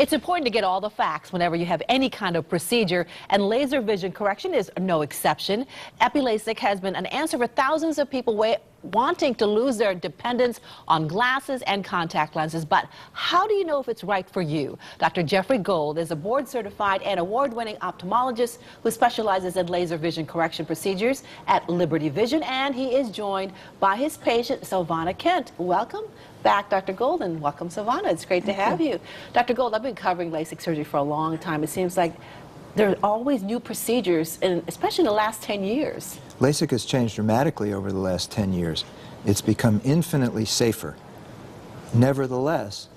It's important to get all the facts whenever you have any kind of procedure, and laser vision correction is no exception. Epi-LASIK has been an answer for thousands of people wanting to lose their dependence on glasses and contact lenses. But how do you know if it's right for you? Dr. Jeffrey Gould is a board-certified and award-winning ophthalmologist who specializes in laser vision correction procedures at Liberty Vision, and he is joined by his patient, Silvana Kent. Welcome back, Dr. Gould, and welcome, Silvana. It's great to have you. Dr. Gould, I've been covering LASIK surgery for a long time. It seems like there are always new procedures, especially in the last 10 years. LASIK has changed dramatically over the last 10 years. It's become infinitely safer. Nevertheless,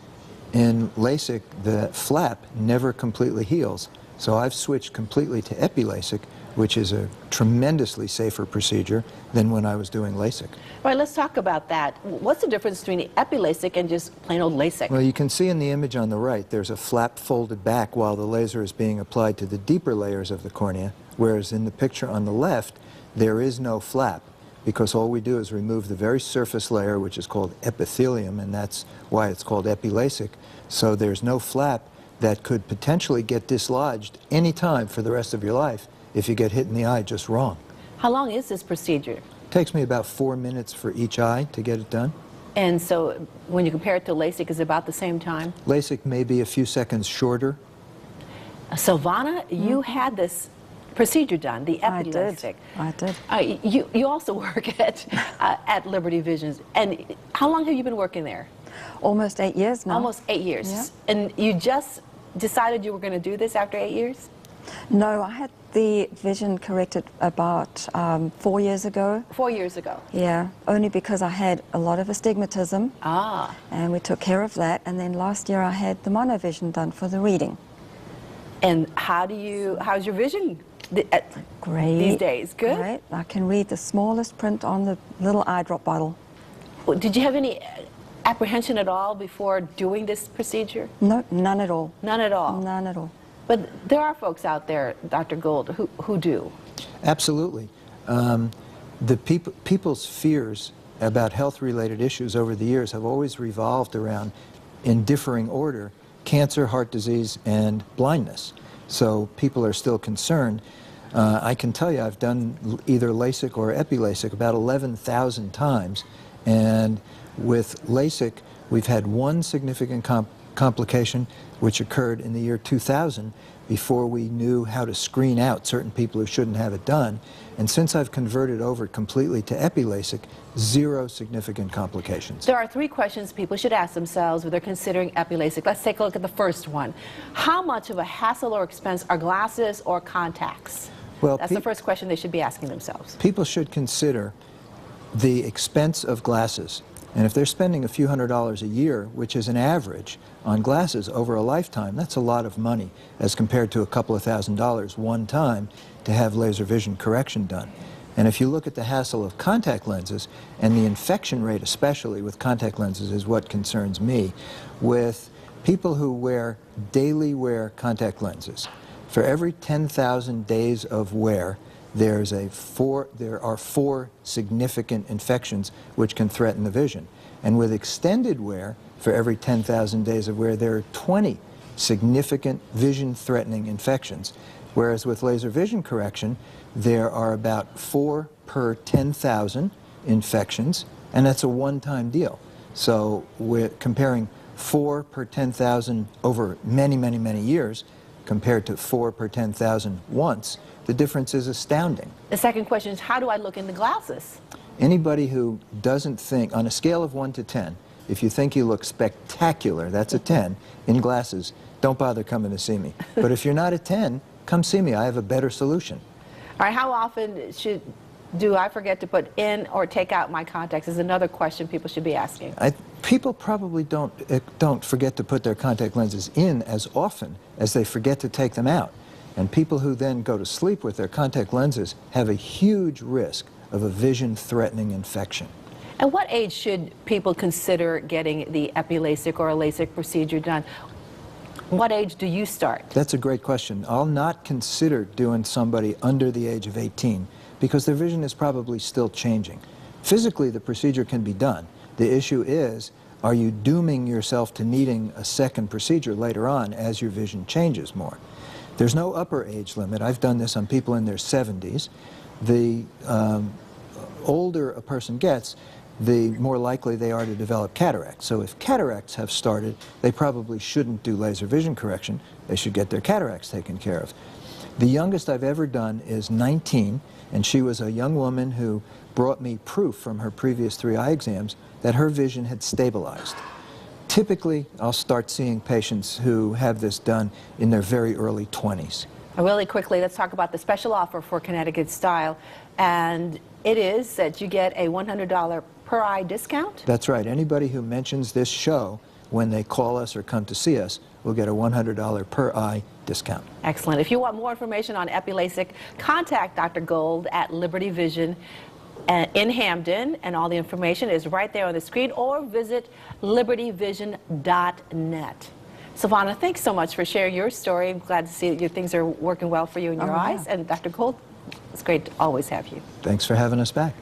in LASIK, the flap never completely heals. So I've switched completely to Epi-LASIK, which is a tremendously safer procedure than when I was doing LASIK. All right, let's talk about that. What's the difference between Epi-LASIK and just plain old LASIK? Well, you can see in the image on the right, there's a flap folded back while the laser is being applied to the deeper layers of the cornea, whereas in the picture on the left, there is no flap, because all we do is remove the very surface layer, which is called epithelium, and that's why it's called Epi-LASIK. So there's no flap that could potentially get dislodged any time for the rest of your life if you get hit in the eye just wrong. How long is this procedure? It takes me about 4 minutes for each eye to get it done. And so when you compare it to LASIK, is it about the same time? LASIK may be a few seconds shorter. Silvana, you had this procedure done, the Epi-LASIK. I did. You also work at Liberty Vision. And how long have you been working there? Almost 8 years now. Almost 8 years. Yeah. And you just decided you were going to do this after 8 years? No, I had the vision corrected about 4 years ago. 4 years ago? Yeah, only because I had a lot of astigmatism. Ah. And we took care of that. And then last year I had the monovision done for the reading. And how's your vision Great. these days? Good? Great. I can read the smallest print on the little eye drop bottle. Well, did you have any apprehension at all before doing this procedure? No, none at all. None at all? None at all. But there are folks out there, Dr. Gould, who do. Absolutely. People's fears about health-related issues over the years have always revolved around, in differing order, cancer, heart disease, and blindness. So people are still concerned. I can tell you I've done either LASIK or Epi-LASIK about 11,000 times, and with LASIK we've had one significant complication which occurred in the year 2000 before we knew how to screen out certain people who shouldn't have it done. And since I've converted over completely to Epi-LASIK, 0 significant complications. There are 3 questions people should ask themselves when they're considering Epi-LASIK. Let's take a look at the first one. How much of a hassle or expense are glasses or contacts? Well, that's the first question they should be asking themselves. People should consider the expense of glasses. And if they're spending a few $100s a year, which is an average, on glasses over a lifetime, that's a lot of money as compared to a couple of $1,000s one time to have laser vision correction done. And if you look at the hassle of contact lenses, and the infection rate especially with contact lenses is what concerns me, with people who daily wear contact lenses, for every 10,000 days of wear, there are 4 significant infections which can threaten the vision. And with extended wear, for every 10,000 days of wear, there are 20 significant vision-threatening infections. Whereas with laser vision correction, there are about 4 per 10,000 infections, and that's a one-time deal. So we're comparing 4 per 10,000 over many, many, many years compared to 4 per 10,000 once. The difference is astounding. The second question is, how do I look in the glasses? Anybody who doesn't think, on a scale of 1 to 10, if you think you look spectacular, that's a 10, in glasses, don't bother coming to see me. But if you're not a 10, come see me. I have a better solution. All right, how often do I forget to put in or take out my contacts is another question people should be asking. People probably don't forget to put their contact lenses in as often as they forget to take them out. And people who then go to sleep with their contact lenses have a huge risk of a vision-threatening infection. At what age should people consider getting the Epi-LASIK or a LASIK procedure done? What age do you start? That's a great question. I'll not consider doing somebody under the age of 18 because their vision is probably still changing. Physically, the procedure can be done. The issue is, are you dooming yourself to needing a second procedure later on as your vision changes more? There's no upper age limit. I've done this on people in their 70s. The older a person gets, the more likely they are to develop cataracts. So if cataracts have started, they probably shouldn't do laser vision correction. They should get their cataracts taken care of. The youngest I've ever done is 19, and she was a young woman who brought me proof from her previous 3 eye exams that her vision had stabilized. Typically, I'll start seeing patients who have this done in their very early 20s. Really quickly, let's talk about the special offer for Connecticut Style, and it is that you get a $100 per eye discount? That's right. Anybody who mentions this show when they call us or come to see us will get a $100 per eye discount. Excellent. If you want more information on Epi-LASIK, contact Dr. Gould at Liberty Vision in Hamden, and all the information is right there on the screen, or visit libertyvision.net. Silvana, thanks so much for sharing your story. I'm glad to see that things are working well for you in your eyes. And Dr. Gould, it's great to always have you. Thanks for having us back.